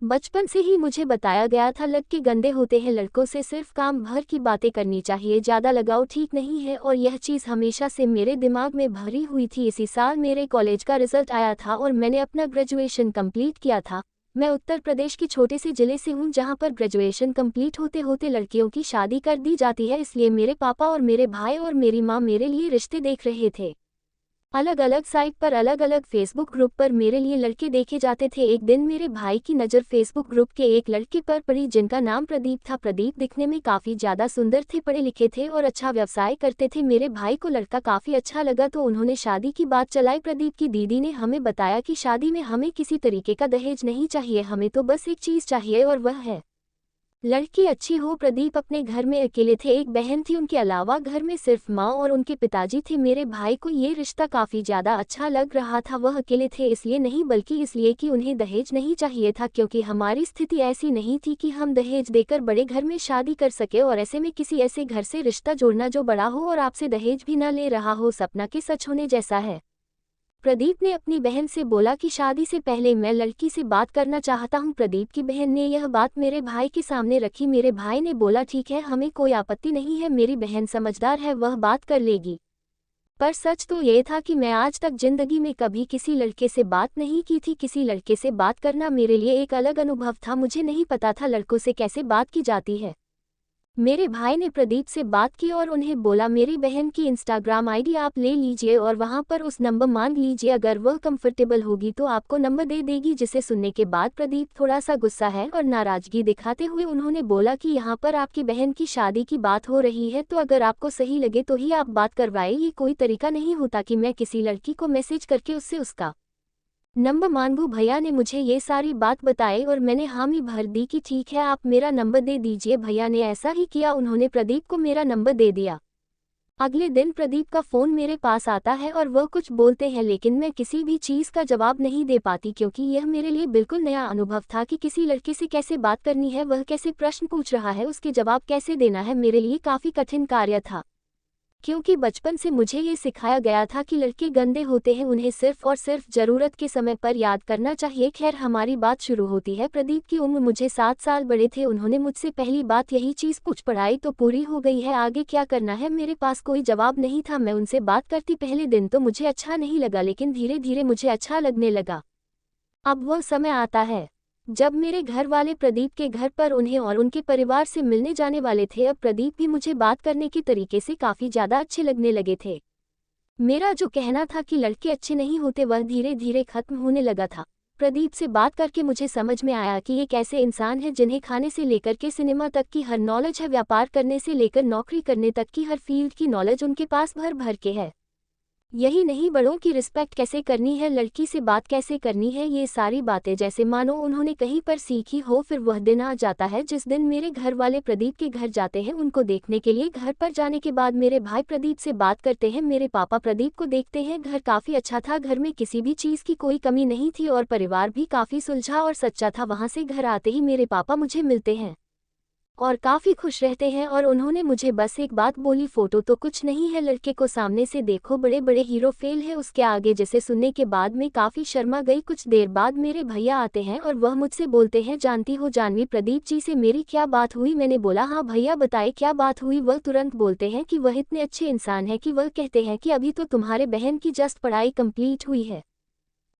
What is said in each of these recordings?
बचपन से ही मुझे बताया गया था लड़के गंदे होते हैं, लड़कों से सिर्फ काम भर की बातें करनी चाहिए, ज़्यादा लगाव ठीक नहीं है, और यह चीज़ हमेशा से मेरे दिमाग में भरी हुई थी। इसी साल मेरे कॉलेज का रिजल्ट आया था और मैंने अपना ग्रेजुएशन कंप्लीट किया था। मैं उत्तर प्रदेश के छोटे से ज़िले से हूँ जहाँ पर ग्रेजुएशन कंप्लीट होते होते लड़कियों की शादी कर दी जाती है, इसलिए मेरे पापा और मेरे भाई और मेरी माँ मेरे लिए रिश्ते देख रहे थे। अलग अलग साइट पर, अलग अलग फेसबुक ग्रुप पर मेरे लिए लड़के देखे जाते थे। एक दिन मेरे भाई की नज़र फेसबुक ग्रुप के एक लड़के पर पड़ी जिनका नाम प्रदीप था। प्रदीप दिखने में काफ़ी ज़्यादा सुंदर थे, पढ़े लिखे थे और अच्छा व्यवसाय करते थे। मेरे भाई को लड़का काफ़ी अच्छा लगा तो उन्होंने शादी की बात चलाई। प्रदीप की दीदी ने हमें बताया कि शादी में हमें किसी तरीके का दहेज नहीं चाहिए, हमें तो बस एक चीज़ चाहिए और वह है लड़की अच्छी हो। प्रदीप अपने घर में अकेले थे, एक बहन थी, उनके अलावा घर में सिर्फ माँ और उनके पिताजी थे। मेरे भाई को ये रिश्ता काफ़ी ज़्यादा अच्छा लग रहा था। वह अकेले थे इसलिए नहीं, बल्कि इसलिए कि उन्हें दहेज नहीं चाहिए था, क्योंकि हमारी स्थिति ऐसी नहीं थी कि हम दहेज देकर बड़े घर में शादी कर सके, और ऐसे में किसी ऐसे घर से रिश्ता जोड़ना जो बड़ा हो और आपसे दहेज भी न ले रहा हो, सपना के सच होने जैसा है। प्रदीप ने अपनी बहन से बोला कि शादी से पहले मैं लड़की से बात करना चाहता हूं। प्रदीप की बहन ने यह बात मेरे भाई के सामने रखी। मेरे भाई ने बोला ठीक है, हमें कोई आपत्ति नहीं है, मेरी बहन समझदार है, वह बात कर लेगी। पर सच तो ये था कि मैं आज तक जिंदगी में कभी किसी लड़के से बात नहीं की थी। किसी लड़के से बात करना मेरे लिए एक अलग अनुभव था। मुझे नहीं पता था लड़कों से कैसे बात की जाती है। मेरे भाई ने प्रदीप से बात की और उन्हें बोला मेरी बहन की इंस्टाग्राम आईडी आप ले लीजिए और वहां पर उस नंबर मांग लीजिए, अगर वह कंफर्टेबल होगी तो आपको नंबर दे देगी। जिसे सुनने के बाद प्रदीप थोड़ा सा गुस्सा है और नाराजगी दिखाते हुए उन्होंने बोला कि यहाँ पर आपकी बहन की शादी की बात हो रही है, तो अगर आपको सही लगे तो ही आप बात करवाए। ये कोई तरीका नहीं होता कि मैं किसी लड़की को मैसेज करके उससे उसका नंबर मांगू। भैया ने मुझे ये सारी बात बताई और मैंने हामी भर दी कि ठीक है, आप मेरा नंबर दे दीजिए। भैया ने ऐसा ही किया, उन्होंने प्रदीप को मेरा नंबर दे दिया। अगले दिन प्रदीप का फ़ोन मेरे पास आता है और वह कुछ बोलते हैं, लेकिन मैं किसी भी चीज़ का जवाब नहीं दे पाती, क्योंकि यह मेरे लिए बिल्कुल नया अनुभव था कि किसी लड़के से कैसे बात करनी है, वह कैसे प्रश्न पूछ रहा है, उसके जवाब कैसे देना है। मेरे लिए काफ़ी कठिन कार्य था, क्योंकि बचपन से मुझे ये सिखाया गया था कि लड़के गंदे होते हैं, उन्हें सिर्फ और सिर्फ ज़रूरत के समय पर याद करना चाहिए। खैर, हमारी बात शुरू होती है। प्रदीप की उम्र मुझे 7 साल बड़े थे। उन्होंने मुझसे पहली बात यही चीज़ पूछ, पढ़ाई तो पूरी हो गई है, आगे क्या करना है। मेरे पास कोई जवाब नहीं था। मैं उनसे बात करती, पहले दिन तो मुझे अच्छा नहीं लगा, लेकिन धीरे धीरे मुझे अच्छा लगने लगा। अब वह समय आता है जब मेरे घर वाले प्रदीप के घर पर उन्हें और उनके परिवार से मिलने जाने वाले थे। अब प्रदीप भी मुझे बात करने के तरीके से काफ़ी ज़्यादा अच्छे लगने लगे थे। मेरा जो कहना था कि लड़के अच्छे नहीं होते, वह धीरे धीरे खत्म होने लगा था। प्रदीप से बात करके मुझे समझ में आया कि एक ऐसे इंसान है जिन्हें खाने से लेकर के सिनेमा तक की हर नॉलेज है, व्यापार करने से लेकर नौकरी करने तक की हर फील्ड की नॉलेज उनके पास भर भर के है। यही नहीं, बड़ों की रिस्पेक्ट कैसे करनी है, लड़की से बात कैसे करनी है, ये सारी बातें जैसे मानो उन्होंने कहीं पर सीखी हो। फिर वह दिन आ जाता है जिस दिन मेरे घर वाले प्रदीप के घर जाते हैं उनको देखने के लिए। घर पर जाने के बाद मेरे भाई प्रदीप से बात करते हैं, मेरे पापा प्रदीप को देखते हैं। घर काफ़ी अच्छा था, घर में किसी भी चीज़ की कोई कमी नहीं थी और परिवार भी काफ़ी सुलझा और सच्चा था। वहाँ से घर आते ही मेरे पापा मुझे मिलते हैं और काफ़ी खुश रहते हैं, और उन्होंने मुझे बस एक बात बोली, फ़ोटो तो कुछ नहीं है, लड़के को सामने से देखो, बड़े बड़े हीरो फेल है उसके आगे। जिसे सुनने के बाद मैं काफ़ी शर्मा गई। कुछ देर बाद मेरे भैया आते हैं और वह मुझसे बोलते हैं जानती हो जानवी, प्रदीप जी से मेरी क्या बात हुई। मैंने बोला हाँ भैया बताए क्या बात हुई। वह तुरंत बोलते हैं कि वह इतने अच्छे इंसान है कि वह कहते हैं कि अभी तो तुम्हारे बहन की जस्ट पढ़ाई कंप्लीट हुई है,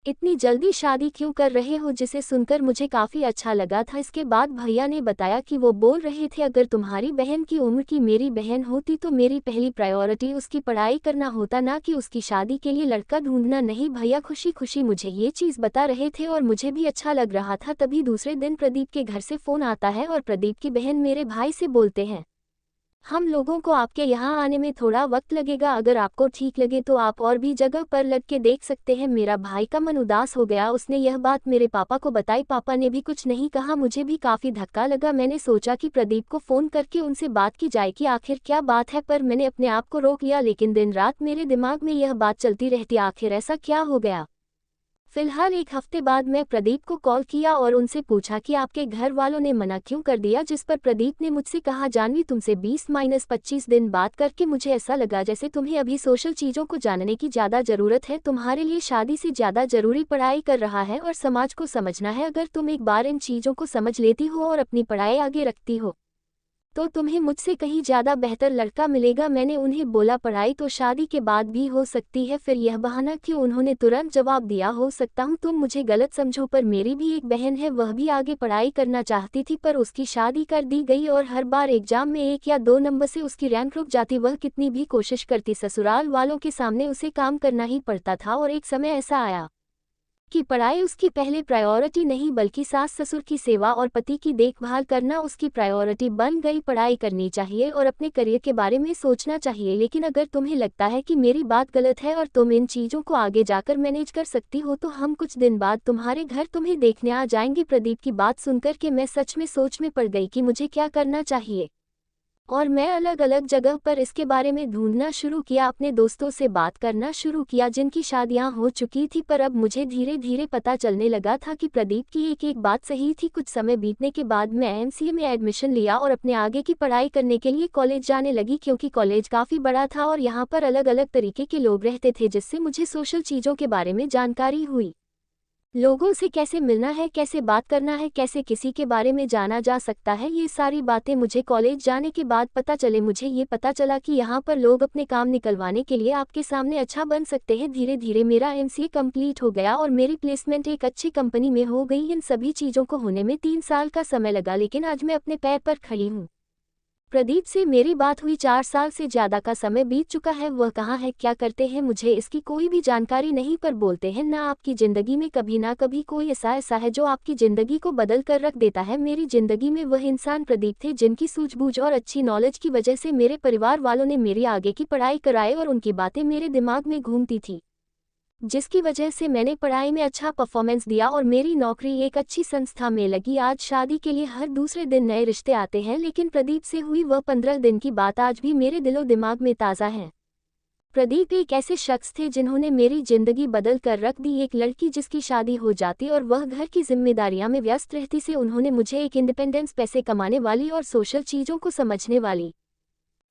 इतनी जल्दी शादी क्यों कर रहे हो। जिसे सुनकर मुझे काफ़ी अच्छा लगा था। इसके बाद भैया ने बताया कि वो बोल रहे थे अगर तुम्हारी बहन की उम्र की मेरी बहन होती तो मेरी पहली प्रायोरिटी उसकी पढ़ाई करना होता, ना कि उसकी शादी के लिए लड़का ढूंढना। नहीं, भैया खुशी खुशी मुझे ये चीज़ बता रहे थे और मुझे भी अच्छा लग रहा था। तभी दूसरे दिन प्रदीप के घर से फ़ोन आता है और प्रदीप की बहन मेरे भाई से बोलते हैं हम लोगों को आपके यहाँ आने में थोड़ा वक्त लगेगा, अगर आपको ठीक लगे तो आप और भी जगह पर लग के देख सकते हैं। मेरा भाई का मन उदास हो गया, उसने यह बात मेरे पापा को बताई। पापा ने भी कुछ नहीं कहा। मुझे भी काफ़ी धक्का लगा। मैंने सोचा कि प्रदीप को फ़ोन करके उनसे बात की जाए कि आखिर क्या बात है, पर मैंने अपने आप को रोक लिया। लेकिन दिन रात मेरे दिमाग में यह बात चलती रहती, आखिर ऐसा क्या हो गया। फिलहाल एक हफ्ते बाद मैं प्रदीप को कॉल किया और उनसे पूछा कि आपके घर वालों ने मना क्यों कर दिया, जिस पर प्रदीप ने मुझसे कहा, जानवी तुमसे 20-25 दिन बात करके मुझे ऐसा लगा जैसे तुम्हें अभी सोशल चीज़ों को जानने की ज़्यादा ज़रूरत है, तुम्हारे लिए शादी से ज़्यादा ज़रूरी पढ़ाई कर रहा है और समाज को समझना है। अगर तुम एक बार इन चीज़ों को समझ लेती हो और अपनी पढ़ाई आगे रखती हो तो तुम्हें मुझसे कहीं ज़्यादा बेहतर लड़का मिलेगा। मैंने उन्हें बोला, पढ़ाई तो शादी के बाद भी हो सकती है, फिर यह बहाना क्यों? उन्होंने तुरंत जवाब दिया, हो सकता हूँ तुम मुझे गलत समझो, पर मेरी भी एक बहन है, वह भी आगे पढ़ाई करना चाहती थी पर उसकी शादी कर दी गई और हर बार एग्जाम में 1 या 2 नंबर से उसकी रैंक रुक जाती। वह कितनी भी कोशिश करती, ससुराल वालों के सामने उसे काम करना ही पड़ता था और एक समय ऐसा आया कि पढ़ाई उसकी पहले प्रायोरिटी नहीं बल्कि सास ससुर की सेवा और पति की देखभाल करना उसकी प्रायोरिटी बन गई। पढ़ाई करनी चाहिए और अपने करियर के बारे में सोचना चाहिए, लेकिन अगर तुम्हें लगता है कि मेरी बात गलत है और तुम इन चीज़ों को आगे जाकर मैनेज कर सकती हो तो हम कुछ दिन बाद तुम्हारे घर तुम्हें देखने आ जाएंगे। प्रदीप की बात सुनकर के मैं सच में सोच में पड़ गई कि मुझे क्या करना चाहिए और मैं अलग अलग जगह पर इसके बारे में ढूंढना शुरू किया, अपने दोस्तों से बात करना शुरू किया जिनकी शादियां हो चुकी थी, पर अब मुझे धीरे धीरे पता चलने लगा था कि प्रदीप की एक एक बात सही थी। कुछ समय बीतने के बाद मैं एमसीए में एडमिशन लिया और अपने आगे की पढ़ाई करने के लिए कॉलेज जाने लगी, क्योंकि कॉलेज काफ़ी बड़ा था और यहाँ पर अलग अलग तरीके के लोग रहते थे, जिससे मुझे सोशल चीज़ों के बारे में जानकारी हुई। लोगों से कैसे मिलना है, कैसे बात करना है, कैसे किसी के बारे में जाना जा सकता है, ये सारी बातें मुझे कॉलेज जाने के बाद पता चले। मुझे ये पता चला कि यहाँ पर लोग अपने काम निकलवाने के लिए आपके सामने अच्छा बन सकते हैं। धीरे धीरे मेरा एमसीए कंप्लीट हो गया और मेरी प्लेसमेंट एक अच्छी कंपनी में हो गई। इन सभी चीज़ों को होने में 3 साल का समय लगा, लेकिन आज मैं अपने पैर पर खड़ी हूँ। प्रदीप से मेरी बात हुई 4 साल से ज़्यादा का समय बीत चुका है। वह कहाँ है, क्या करते हैं, मुझे इसकी कोई भी जानकारी नहीं, पर बोलते हैं ना आपकी ज़िंदगी में कभी ना कभी कोई ऐसा है जो आपकी ज़िंदगी को बदल कर रख देता है। मेरी ज़िंदगी में वह इंसान प्रदीप थे जिनकी सूझबूझ और अच्छी नॉलेज की वजह से मेरे परिवार वालों ने मेरी आगे की पढ़ाई कराई और उनकी बातें मेरे दिमाग में घूमती थी, जिसकी वजह से मैंने पढ़ाई में अच्छा परफॉर्मेंस दिया और मेरी नौकरी एक अच्छी संस्था में लगी। आज शादी के लिए हर दूसरे दिन नए रिश्ते आते हैं, लेकिन प्रदीप से हुई वह 15 दिन की बात आज भी मेरे दिलो दिमाग में ताज़ा है। प्रदीप एक ऐसे शख्स थे जिन्होंने मेरी जिंदगी बदल कर रख दी। एक लड़की जिसकी शादी हो जाती और वह घर की जिम्मेदारियां में व्यस्त रहती से उन्होंने मुझे एक इंडिपेंडेंस, पैसे कमाने वाली और सोशल चीज़ों को समझने वाली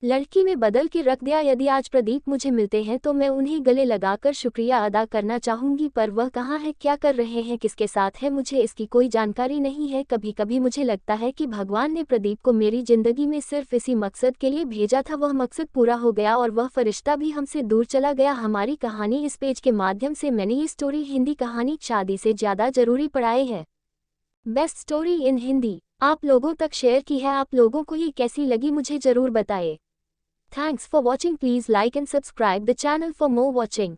लड़की में बदल के रख दिया। यदि आज प्रदीप मुझे मिलते हैं तो मैं उन्हें गले लगाकर शुक्रिया अदा करना चाहूँगी, पर वह कहाँ है, क्या कर रहे हैं, किसके साथ है, मुझे इसकी कोई जानकारी नहीं है। कभी कभी मुझे लगता है कि भगवान ने प्रदीप को मेरी ज़िंदगी में सिर्फ इसी मकसद के लिए भेजा था। वह मकसद पूरा हो गया और वह फरिश्ता भी हमसे दूर चला गया। हमारी कहानी इस पेज के माध्यम से मैंने ये स्टोरी हिंदी कहानी शादी से ज़्यादा ज़रूरी पढ़ाई है, बेस्ट स्टोरी इन हिंदी, आप लोगों तक शेयर की है। आप लोगों को ये कैसी लगी मुझे ज़रूर बताएं। Thanks for watching. Please like and subscribe the channel for more watching.